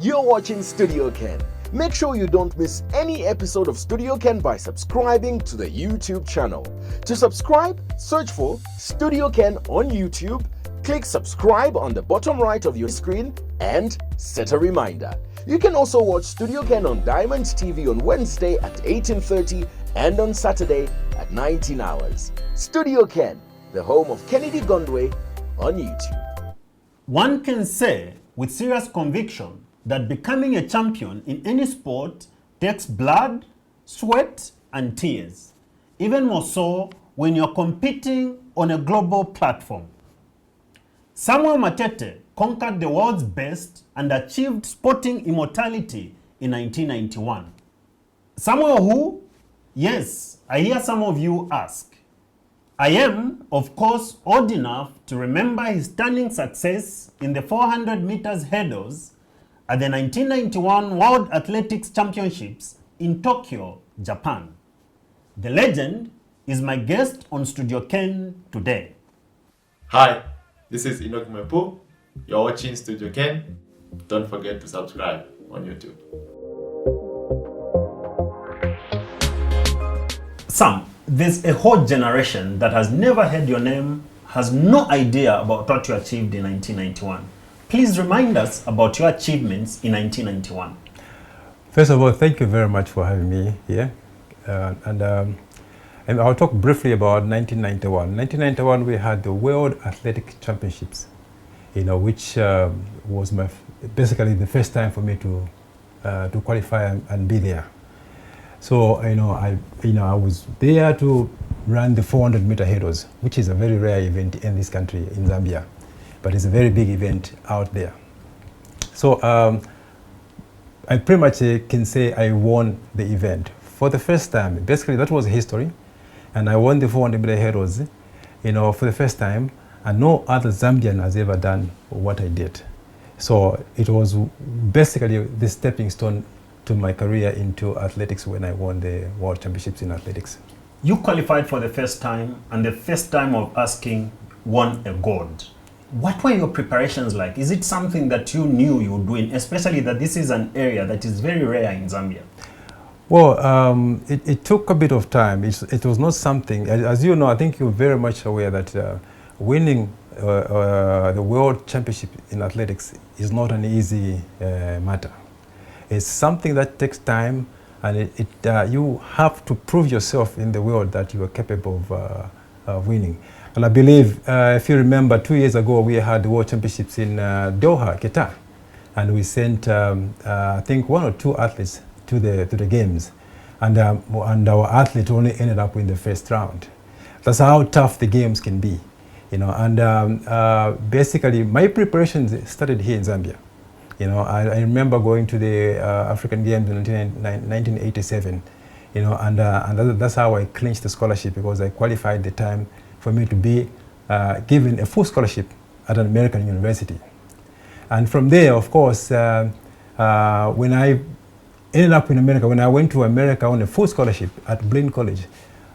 You're watching Studio Ken. Make sure you don't miss any episode of Studio Ken by subscribing to the YouTube channel. To subscribe, search for Studio Ken on YouTube, click subscribe on the bottom right of your screen, and set a reminder. You can also watch Studio Ken on Diamond TV on Wednesday at 18:30 and on Saturday at 19 hours. Studio Ken, the home of Kennedy Gondwe on YouTube. One can say with serious conviction that becoming a champion in any sport takes blood, sweat, and tears. Even more so when you're competing on a global platform. Samuel Matete conquered the world's best and achieved sporting immortality in 1991. Samuel who? Yes, I hear some of you ask. I am, of course, old enough to remember his stunning success in the 400 meters hurdles at the 1991 World Athletics Championships in Tokyo, Japan. The legend is my guest on Studio Ken today. Hi, this is Enoch Mepo. You're watching Studio Ken. Don't forget to subscribe on YouTube. Sam, there's a whole generation that has never heard your name, has no idea about what you achieved in 1991. Please remind us about your achievements in 1991. First of all, thank you very much for having me here. And I'll talk briefly about 1991. 1991, we had the World Athletic Championships, which was basically the first time for me to qualify and be there. So, I was there to run the 400-meter hurdles, which is a very rare event in this country, in Zambia. But it's a very big event out there. So I pretty much can say I won the event for the first time. Basically, that was history. And I won the 400-meter hurdles, for the first time. And no other Zambian has ever done what I did. So it was basically the stepping stone to my career into athletics when I won the World Championships in athletics. You qualified for the first time, and the first time of asking won a gold. What were your preparations like? Is it something that you knew you were doing, especially that this is an area that is very rare in Zambia? Well, it took a bit of time. It was not something, as you know, I think you're very much aware that winning the World Championship in athletics is not an easy matter. It's something that takes time, and you have to prove yourself in the world that you are capable of winning. And I believe, if you remember, 2 years ago, we had the World Championships in Doha, Qatar. And we sent, I think, 1 or 2 athletes to the games. And our athlete only ended up in the first round. That's how tough the games can be. Basically, my preparations started here in Zambia. I remember going to the African Games in 1987, and that's how I clinched the scholarship, because I qualified the time for me to be given a full scholarship at an American university. And from there, of course, when I ended up in America, when I went to America on a full scholarship at Blaine College,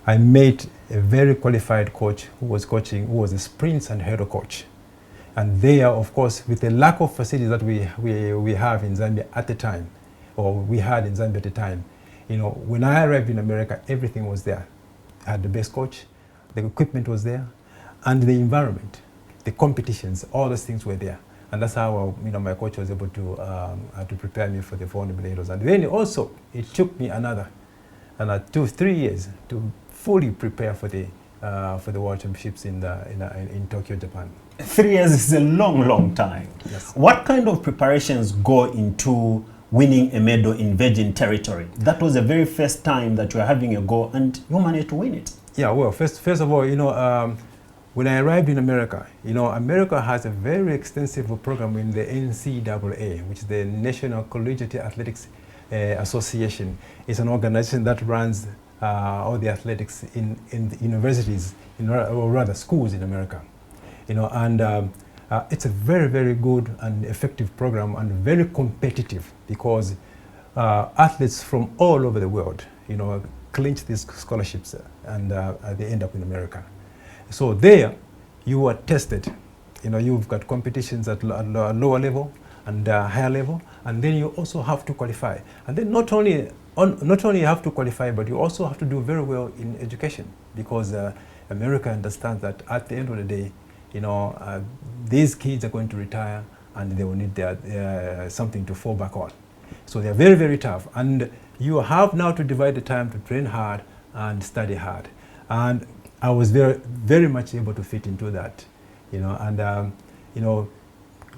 I met a very qualified coach who was a sprints and hurdle coach. And there, of course, with the lack of facilities that we have in Zambia at the time, or we had in Zambia at the time, when I arrived in America, everything was there. I had the best coach, the equipment was there, and the environment, the competitions, all those things were there. And that's how my coach was able to prepare me for the 400 meters. And then also, it took me another 2-3 years to fully prepare for the World Championships in Tokyo, Japan. 3 years is a long, long time. Yes. What kind of preparations go into winning a medal in virgin territory? That was the very first time that you were having a go, and you managed to win it. Yeah, well, first of all, when I arrived in America, America has a very extensive program in the NCAA, which is the National Collegiate Athletics Association. It's an organization that runs all the athletics in the universities, or rather schools in America. It's a very, very good and effective program, and very competitive, because athletes from all over the world, clinch these scholarships, and they end up in America. So there, you are tested. You've got competitions at lower level, and higher level, and then you also have to qualify. And then not only you have to qualify, but you also have to do very well in education, because America understands that at the end of the day, these kids are going to retire and they will need something to fall back on. So they're very, very tough. And you have now to divide the time to train hard and study hard. And I was very, very much able to fit into that,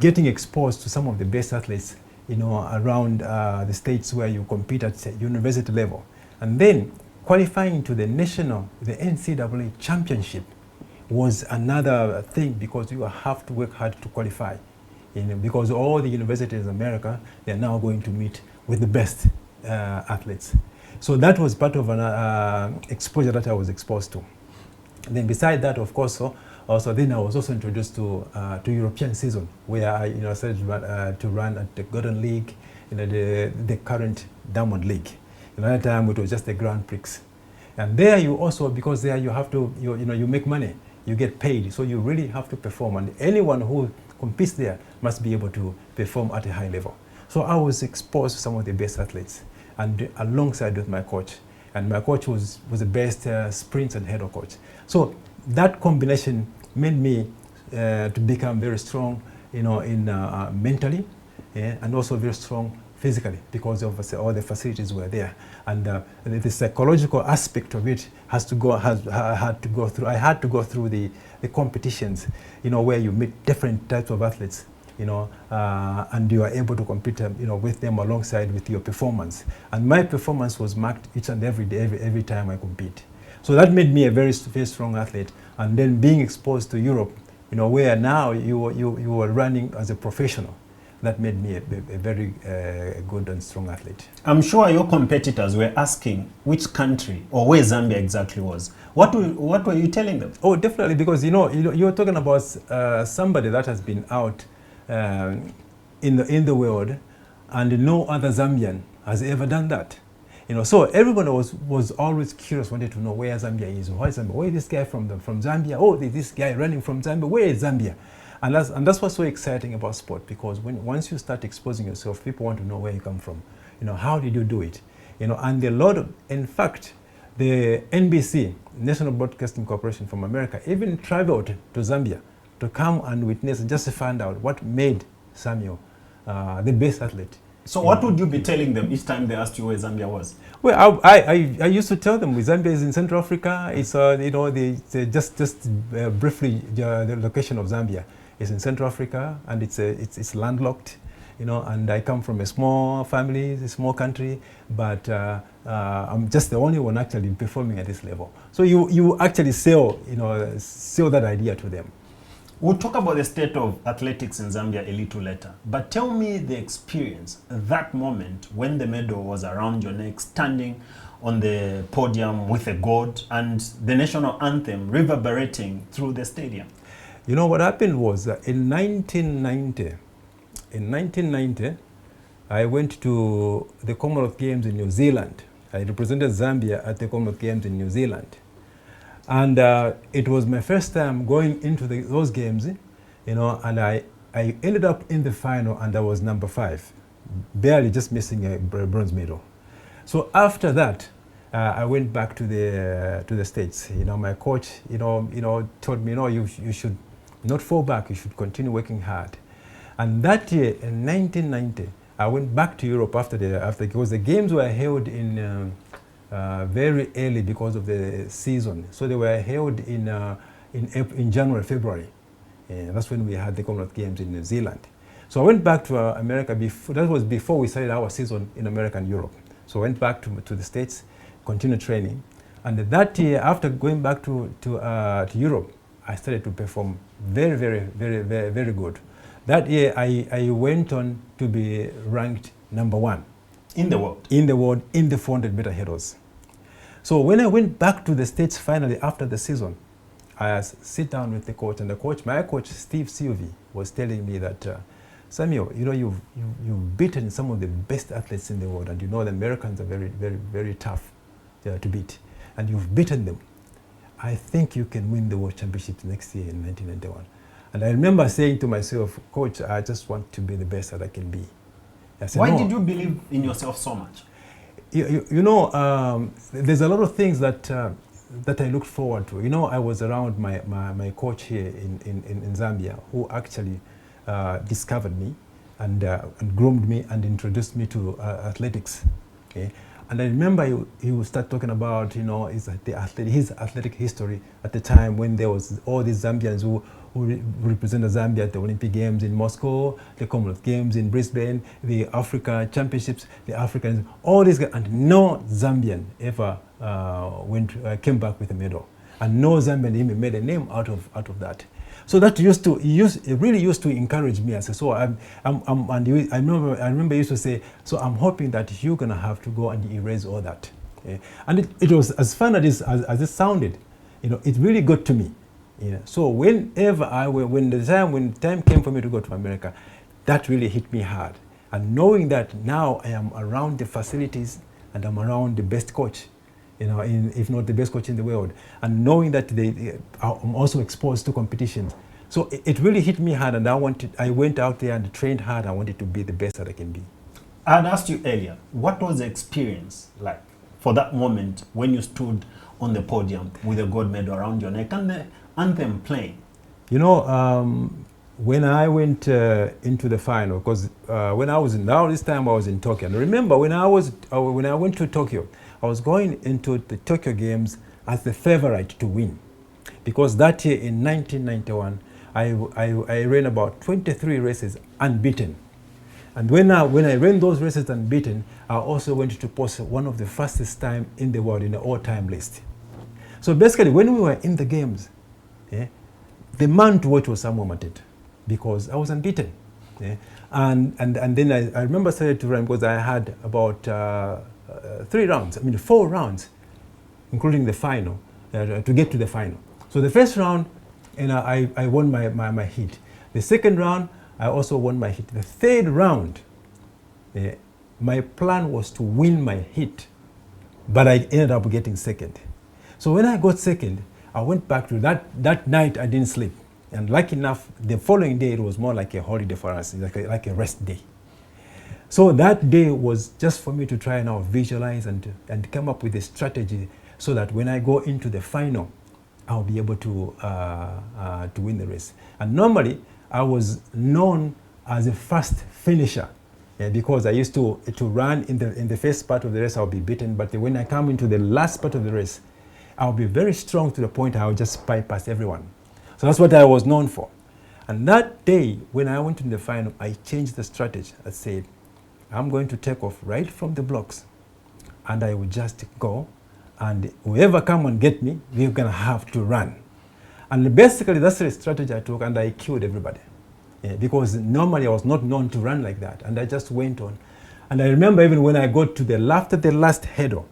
getting exposed to some of the best athletes, around the states where you compete at university level. And then qualifying to the NCAA championship was another thing, because you have to work hard to qualify. Because all the universities in America, they're now going to meet with the best athletes. So that was part of an exposure that I was exposed to. And then beside that, of course, then I was also introduced to European season, where I started to run at the Golden League, the current Diamond League. At that time, it was just the Grand Prix. And there you also, because there you have to, you make money, you get paid, so you really have to perform. And anyone who competes there must be able to perform at a high level. So I was exposed to some of the best athletes, and alongside with my coach. And my coach was the best sprint and hurdle coach. So that combination made me to become very strong, in mentally, and also very strong physically, because of all the facilities were there. And the psychological aspect of it I had to go through the competitions, where you meet different types of athletes, and you are able to compete, with them alongside with your performance. And my performance was marked each and every day, every time I compete. So that made me a very, very strong athlete. And then being exposed to Europe, where now you were running as a professional, that made me a very good and strong athlete. I'm sure your competitors were asking which country or where Zambia exactly was. What were you telling them? Oh, definitely, because you're talking about somebody that has been out in the world, and no other Zambian has ever done that. So everyone was always curious, wanted to know where Zambia is. Where is Zambia? Where is this guy from Zambia? Oh, this guy running from Zambia. Where is Zambia? And that's what's so exciting about sport, because once you start exposing yourself, people want to know where you come from. How did you do it? And in fact, the NBC, National Broadcasting Corporation from America, even traveled to Zambia to come and witness and just to find out what made Samuel the best athlete. So what would you be telling them each time they asked you where Zambia was? Well, I used to tell them Zambia is in Central Africa. It's just briefly the location of Zambia is in Central Africa, and it's landlocked. And I come from a small family, a small country, but I'm just the only one actually performing at this level. So you actually sell that idea to them. We'll talk about the state of athletics in Zambia a little later, but tell me the experience, that moment when the medal was around your neck, standing on the podium with a gold and the national anthem reverberating through the stadium. What happened was in 1990, I went to the Commonwealth Games in New Zealand. I represented Zambia at the Commonwealth Games in New Zealand. And it was my first time going into those games, and I ended up in the final, and I was number 5, barely just missing a bronze medal. So after that, I went back to the States. My coach, told me, you should not fall back. You should continue working hard. And that year, in 1990, I went back to Europe after because the games were held in very early because of the season. So they were held in January, February. That's when we had the Commonwealth Games in New Zealand. So I went back to America. That was before we started our season in America and Europe. So I went back to the States, continued training. And that year, after going back to Europe, I started to perform very, very, very, very, very good. That year, I went on to be ranked number 1. In the world? In the world, in the 400-meter hurdles. So when I went back to the States finally after the season, I sit down with the coach, and my coach, Steve Sylvie, was telling me that, Samuel, you've beaten some of the best athletes in the world, and the Americans are very, very, very tough to beat, and you've beaten them. I think you can win the World Championships next year in 1991. And I remember saying to myself, Coach, I just want to be the best that I can be. I said, Why no. did you believe in yourself so much? There's a lot of things that I looked forward to. I was around my coach here in Zambia, who actually discovered me and groomed me and introduced me to athletics. Okay? And I remember he would start talking about, his athletic history at the time when there was all these Zambians who represented Zambia at the Olympic Games in Moscow, the Commonwealth Games in Brisbane, the Africa Championships, the Africans, all these guys, and no Zambian ever came back with a medal. And no Zambian even made a name out of that. So that it really used to encourage me. I said, so I remember he used to say, so I'm hoping that you're gonna have to go and erase all that. Okay? And it was as fun as it sounded, it really got to me. So whenever when the time came for me to go to America, that really hit me hard. And knowing that now I am around the facilities and I'm around the best coach, if not the best coach in the world, and knowing that I'm also exposed to competitions. So it really hit me hard, and I went out there and trained hard. I wanted to be the best that I can be. I had asked you earlier, what was the experience like for that moment when you stood on the podium with a gold medal around your neck and the anthem playing? When I went into the final, because this time I was in Tokyo. And remember, when I went to Tokyo, I was going into the Tokyo Games as the favorite to win, because that year in 1991, I ran about 23 races unbeaten. And when I ran those races unbeaten, I also went to post one of the fastest time in the world in the all-time list. So basically, when we were in the games, the man to watch was Samuel Matete, because I was unbeaten. And then I remember started to run because I had about 4 rounds, including the final, to get to the final. So the first round, I won my heat. The second round, I also won my heat. The third round, my plan was to win my heat, but I ended up getting second. So when I got second, I went back to that night. I didn't sleep, and lucky enough, the following day it was more like a holiday for us, like a rest day. So that day was just for me to try and now visualize and come up with a strategy so that when I go into the final, I'll be able to win the race. And normally, I was known as a fast finisher, because I used to run in the first part of the race, I'll be beaten. But when I come into the last part of the race, I'll be very strong to the point I'll just bypass everyone. So that's what I was known for. And that day, when I went to the final, I changed the strategy. I said, I'm going to take off right from the blocks, and I will just go, and whoever come and get me, we're gonna have to run. And basically that's the strategy I took, and I killed everybody. Because normally I was not known to run like that, and I just went on. And I remember even when I got to the last hurdle,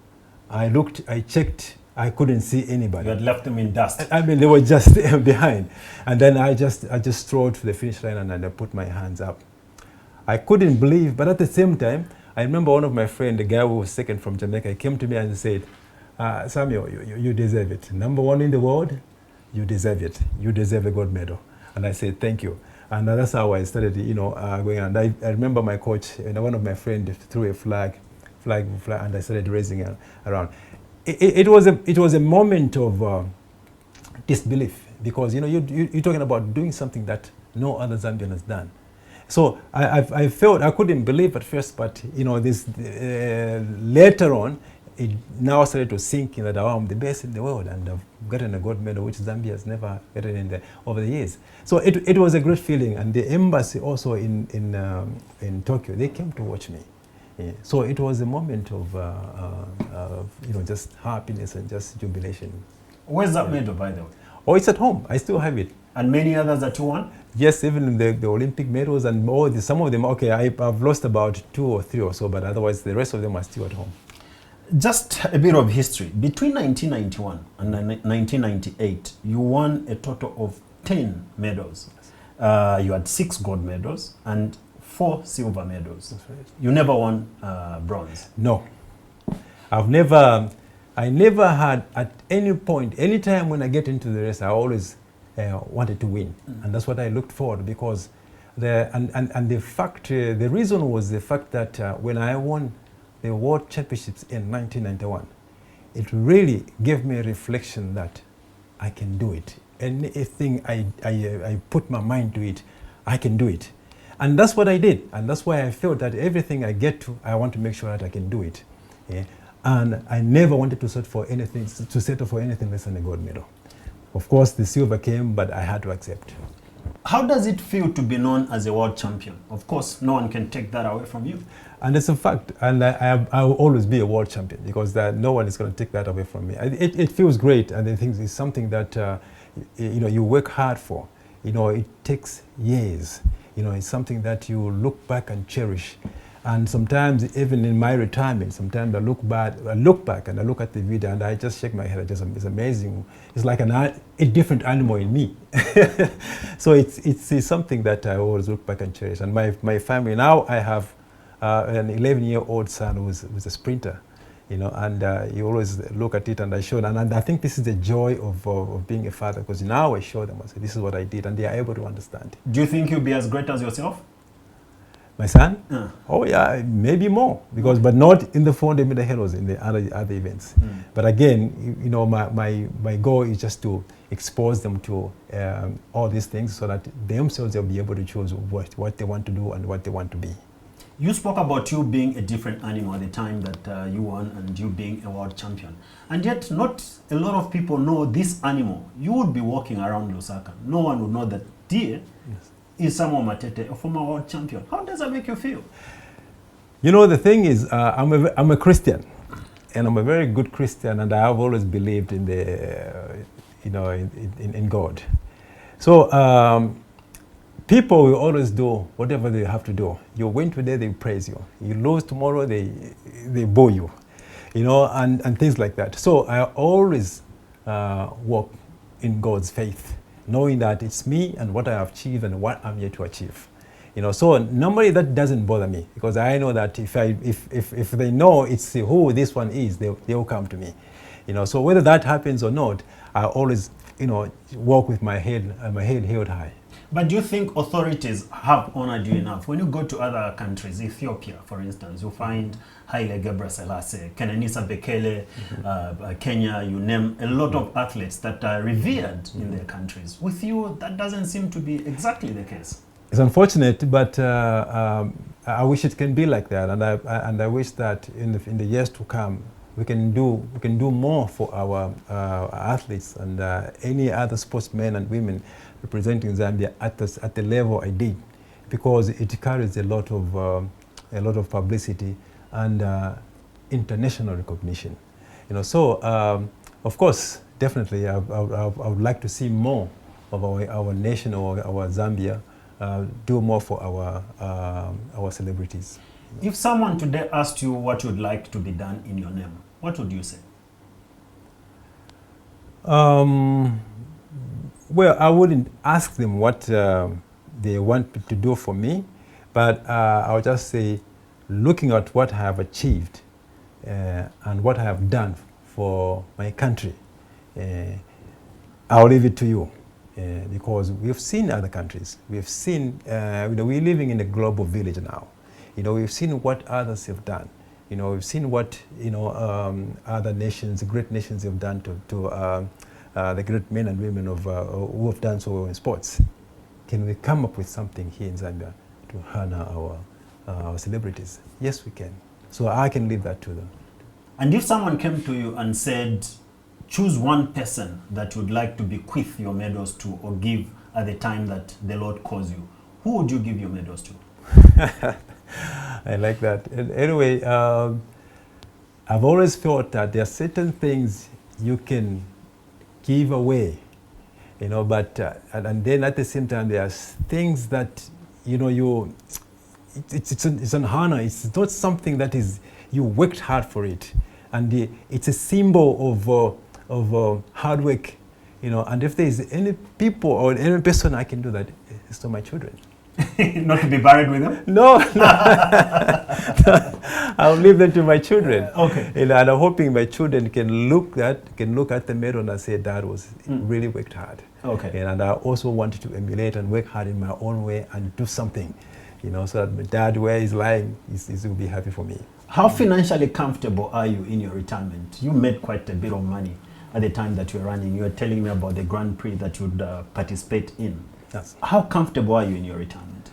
I checked, I couldn't see anybody. You had left them in dust. They were just behind. And then I just strode to the finish line, and I put my hands up. I couldn't believe, but at the same time, I remember one of my friends, the guy who was second from Jamaica, he came to me and said, Samuel, you deserve it. Number 1 in the world, you deserve it. You deserve a gold medal. And I said, thank you. And that's how I started, going. And I remember my coach, one of my friends threw a flag, and I started raising it around. It was a moment of disbelief, because you're talking about doing something that no other Zambian has done. So I felt I couldn't believe at first, but this later on, it now started to sink in that I'm the best in the world, and I've gotten a gold medal, which Zambia has never gotten over the years. So it was a great feeling, and the embassy also in Tokyo, they came to watch me. Yeah. So it was a moment of just happiness and just jubilation. Where's that medal, by the way? Oh, it's at home. I still have it. And many others that you won? Yes, even the Olympic medals and some of them. Okay, I've lost about 2 or 3 or so, but otherwise the rest of them are still at home. Just a bit of history. Between 1991 and 1998, you won a total of 10 medals. You had 6 gold medals and 4 silver medals. That's right. You never won bronze. No, I never had at any point, any time when I get into the race, I always wanted to win. And that's what I looked forward, because the reason was the fact that when I won the World Championships in 1991, it really gave me a reflection that I can do it. Anything I put my mind to it, I can do it. And that's what I did. And that's why I felt that everything I get to, I want to make sure that I can do it. Yeah. And I never wanted to settle for anything less than a gold medal. Of course, the silver came, but I had to accept. How does it feel to be known as a world champion? Of course, no one can take that away from you. And it's a fact, and I will always be a world champion, because no one is going to take that away from me. It feels great, and I think it's something that you work hard for. It takes years. It's something that you look back and cherish. And sometimes, even in my retirement, sometimes I look back and I look at the video and I just shake my head. It's amazing. It's like a different animal in me. So it's something that I always look back and cherish. And my family, now I have an 11-year-old son who's a sprinter, and you always look at it, and I show them. And I think this is the joy of being a father, because now I show them, I say, this is what I did, and they are able to understand. Do you think you'll be as great as yourself? My son? Oh yeah, maybe more, but not in the 400-meter hurdles, in the other events. But again, my goal is just to expose them to all these things, so that themselves they'll be able to choose what they want to do and what they want to be. You spoke about you being a different animal at the time that you won, and you being a world champion. And yet, not a lot of people know this animal. You would be walking around Lusaka. No one would know that deer is Samuel Matete, a former world champion. How does that make you feel? The thing is, I'm a Christian, and I'm a very good Christian, and I have always believed in in God. So people will always do whatever they have to do. You win today, they praise you. You lose tomorrow, they boo you, and things like that. So I always walk in God's faith, knowing that it's me and what I have achieved and what I'm here to achieve. So normally that doesn't bother me, because I know that if they know it's who this one is, they'll come to me. So whether that happens or not, I always walk with my head held high. But do you think authorities have honored you enough? When you go to other countries, Ethiopia, for instance, you find Haile Gebrselassie, Kenenisa Bekele, Kenya, you name a lot of athletes that are revered in their countries. With you, that doesn't seem to be exactly the case. It's unfortunate, but I wish it can be like that, and I wish that in the years to come, we can do more for our athletes and any other sportsmen and women representing Zambia at the level I did, because it carries a lot of publicity and international recognition. So of course, definitely, I would like to see more of our nation, or our Zambia, do more for our celebrities. If someone today asked you what you'd like to be done in your name, what would you say? Well, I wouldn't ask them what they want to do for me, but I would just say, looking at what I have achieved and what I have done for my country, I'll leave it to you. Because we've seen other countries. We've seen, we're living in a global village now. We've seen what others have done. We've seen what, other nations, great nations have done to the great men and women who have done so well in sports. Can we come up with something here in Zambia to honor our celebrities? Yes, we can. So I can leave that to them. And if someone came to you and said, choose one person that you'd like to bequeath your medals to or give at the time that the Lord calls you, who would you give your medals to? I like that. And anyway, I've always thought that there are certain things you can give away, but and then at the same time there are things that it's an honor. It's not something that is you worked hard for it, and it's a symbol of hard work, and if there is any people or any person I can do that, it's to my children. Not to be buried with them? No. I'll leave them to my children. Okay. And I'm hoping my children can look at the medal and say, Dad was really worked hard. Okay. And I also want to emulate and work hard in my own way and do something, so that my dad, where he's lying, he will be happy for me. How financially comfortable are you in your retirement? You made quite a bit of money at the time that you were running. You were telling me about the Grand Prix that you'd participate in. Yes. How comfortable are you in your retirement?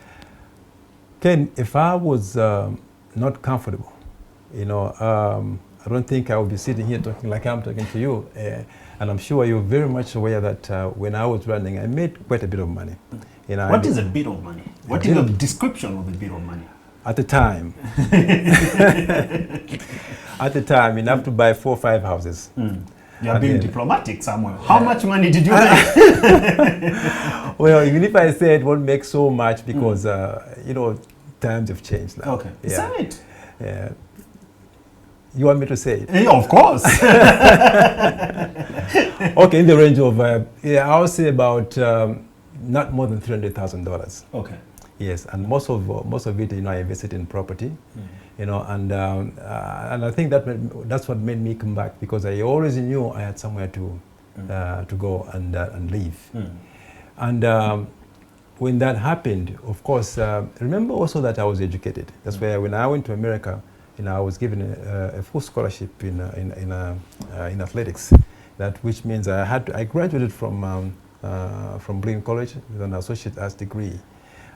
Ken, if I was not comfortable, I don't think I would be sitting here talking like I'm talking to you. And I'm sure you're very much aware that when I was running, I made quite a bit of money. What is a bit of money? What is your description of a bit of money? At the time, enough to buy 4 or 5 houses. You are being diplomatic, Samuel. How much money did you make? Well, even if I say it won't make so much because, times have changed now. Okay. Is that it? Yeah. You want me to say it? Yeah, of course. Okay, in the range of, I would say about not more than $300,000. Okay. Yes, and most of it, I invested in property, and I think that's what made me come back, because I always knew I had somewhere to go and live. And when that happened, of course, remember also that I was educated. That's why when I went to America, I was given a full scholarship in athletics. That which means I graduated from Blaine College with an associate arts degree.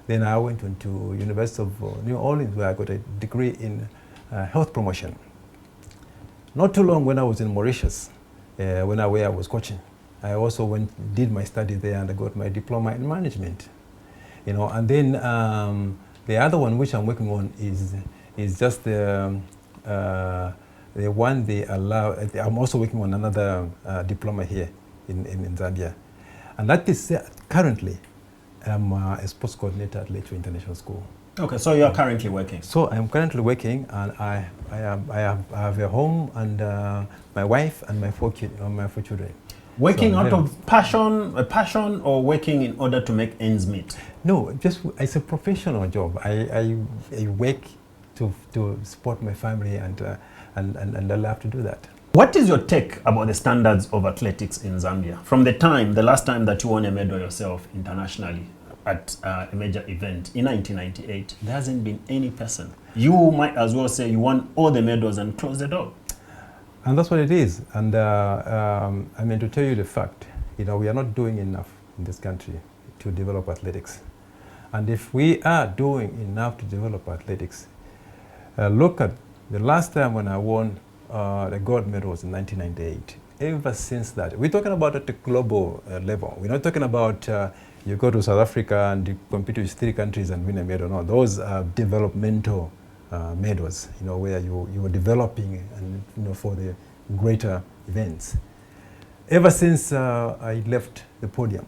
Then I went into University of New Orleans, where I got a degree in health promotion. Not too long when I was in Mauritius, where I was coaching, I also did my study there, and I got my diploma in management. And then the other one which I'm working on is just the one they allow. I'm also working on another diploma here in Zambia, and that is currently I'm a sports coordinator at Lakewood International School. Okay, so you are currently working. So I'm currently working, and I have a home and my wife and my 4 children. Working out of a passion, or working in order to make ends meet? No, just it's a professional job. I work to support my family, and I love to do that. What is your take about the standards of athletics in Zambia? From the last time that you won a medal yourself internationally at a major event in 1998, there hasn't been any person. You might as well say you won all the medals and close the door. And that's what it is. And to tell you the fact, we are not doing enough in this country to develop athletics. And if we are doing enough to develop athletics, look at the last time when I won the gold medal was in 1998. Ever since that, we're talking about at the global level. We're not talking about you go to South Africa and you compete with 3 countries and win a medal. No, those are developmental medals, where you are developing and for the greater events. Ever since I left the podium,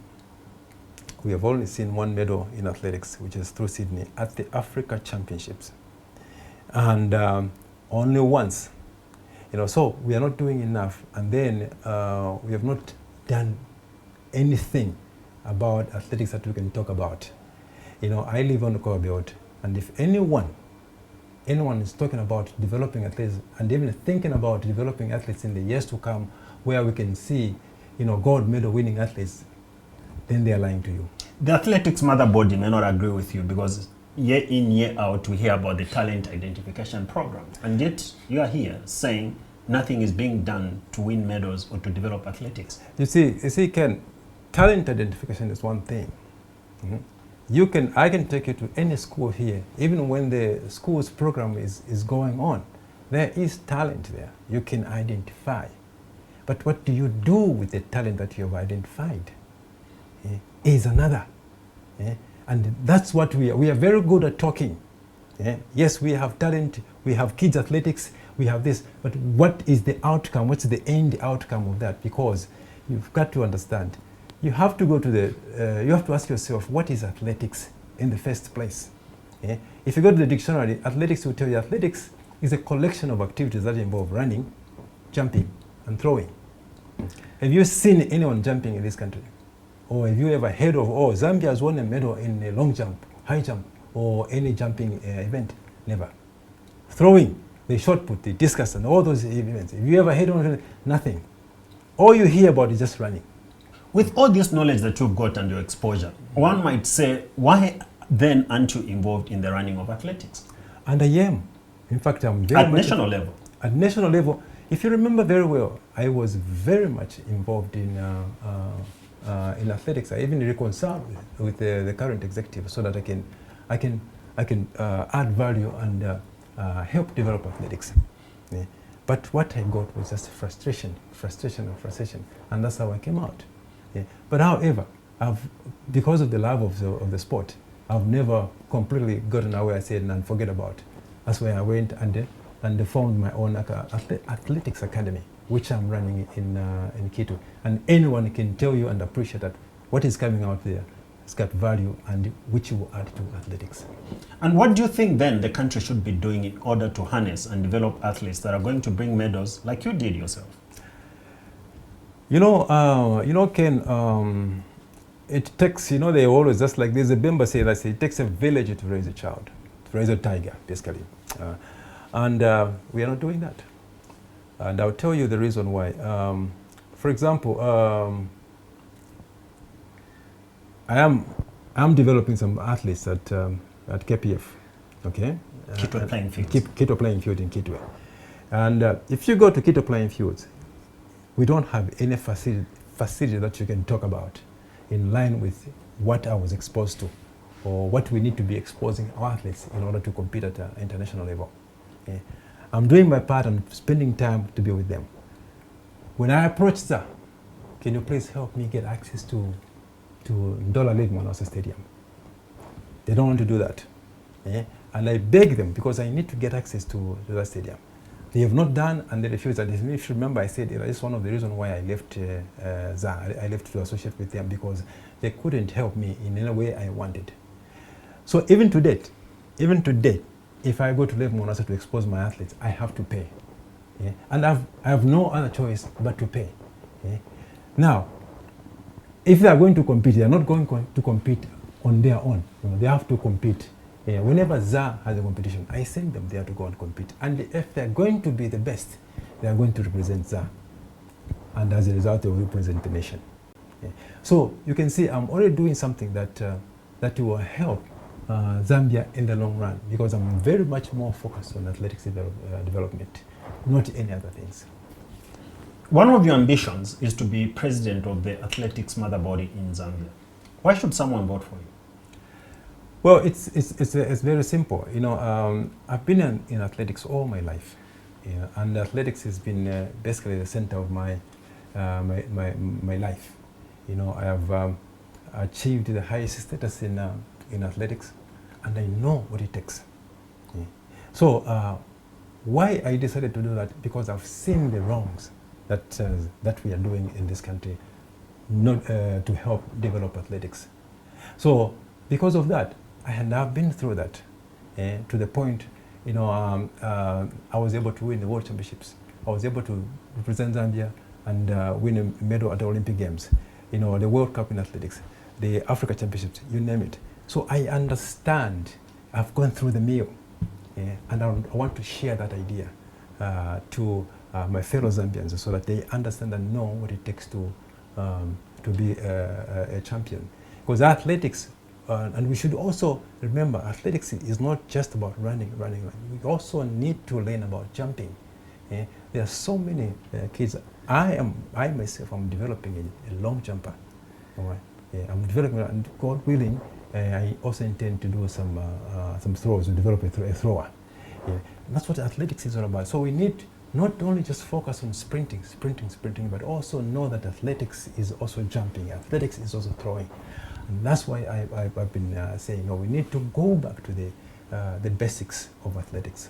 we have only seen 1 medal in athletics, which is through Sydney at the Africa Championships, and only once. So we are not doing enough, and then we have not done anything about athletics that we can talk about. I live on the core belt, and if anyone is talking about developing athletes and even thinking about developing athletes in the years to come, where we can see, gold medal winning athletes, then they are lying to you. The athletics mother body may not agree with you, because year in, year out, we hear about the talent identification program, and yet you are here saying nothing is being done to win medals or to develop athletics. You see, Ken, talent identification is one thing. I can take you to any school here, even when the school's program is going on. There is talent there. You can identify. But what do you do with the talent that you have identified? Is another. And that's what we are very good at talking. Yes, we have talent, we have kids athletics, we have this, but what is the outcome? What's the end outcome of that? Because you've got to understand, you have to go to you have to ask yourself, what is athletics in the first place? If you go to the dictionary, athletics will tell you athletics is a collection of activities that involve running, jumping, and throwing. Have you seen anyone jumping in this country? Or have you ever heard of, Zambia has won a medal in a long jump, high jump, or any jumping event? Never. Throwing. the shot put, the discus, and all those events. Have you ever heard of nothing? All you hear about is just running. With all this knowledge that you've got and your exposure, one might say, why then aren't you involved in the running of athletics? And I am. In fact, I'm very At much national level? At national level, if you remember very well, I was very much involved in athletics. I even reconciled with the current executive so that I can add value and help develop athletics. Yeah. But what I got was just frustration, and that's how I came out. Yeah. But however, because of the love of the sport, I've never completely gotten away, I said, and forget about it. That's why I went and formed my own athletics academy, which I'm running in Quito. And anyone can tell you and appreciate that what is coming out there has got value and which will add to athletics. And what do you think then the country should be doing in order to harness and develop athletes that are going to bring medals like you did yourself? Ken, it takes, they always, just like there's a Bemba say that it takes a village to raise a child, to raise a tiger, basically. And we are not doing that. And I'll tell you the reason why. For example, I am developing some athletes at KPF, okay? Quito Playing Fields. Quito Playing Field in Quito. And if you go to Quito Playing Fields, we don't have any facility that you can talk about in line with what I was exposed to or what we need to be exposing our athletes in order to compete at an international level. Yeah. I'm doing my part and spending time to be with them. When I approached her, can you please help me get access to Dollar Lake Manasseh Stadium? They don't want to do that. Yeah. And I beg them because I need to get access to that stadium. They have not done and they refuse. And if you remember, I said it's one of the reasons why I left I left to associate with them because they couldn't help me in any way I wanted. So even to date, if I go to Lake Manasseh to expose my athletes, I have to pay. Yeah? And I have no other choice but to pay. Yeah? Now, if they are going to compete, they are not going to compete on their own. They have to compete. Yeah, whenever ZA has a competition, I send them there to go and compete. And if they're going to be the best, they are going to represent ZA. And as a result, they will represent the nation. Yeah. So you can see I'm already doing something that will help Zambia in the long run because I'm very much more focused on athletics development, not any other things. One of your ambitions is to be president of the athletics mother body in Zambia. Why should someone vote for you? Well, it's very simple. I've been in athletics all my life, and athletics has been basically the center of my life. I have achieved the highest status in athletics, and I know what it takes. Yeah. So, why I decided to do that? Because I've seen the wrongs that we are doing in this country, not to help develop athletics. So, because of that. I've been through that to the point, I was able to win the World Championships. I was able to represent Zambia and win a medal at the Olympic Games, the World Cup in athletics, the Africa Championships, you name it. So I understand, I've gone through the mill, and I want to share that idea to my fellow Zambians so that they understand and know what it takes to be a champion. Because athletics, and we should also remember, athletics is not just about running. We also need to learn about jumping. There are so many kids. I myself am developing a long jumper. All right. I'm developing, and God willing, I also intend to do some throws, to develop a thrower. And that's what athletics is all about. So we need not only just focus on sprinting, but also know that athletics is also jumping. Athletics is also throwing. And that's why I've been saying, we need to go back to the basics of athletics.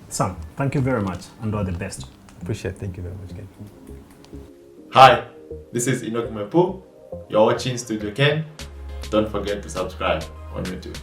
Sam, thank you very much and all the best. Appreciate it. Thank you very much again. Hi, this is Enoch Mepo. You're watching Studio Ken. Don't forget to subscribe on YouTube.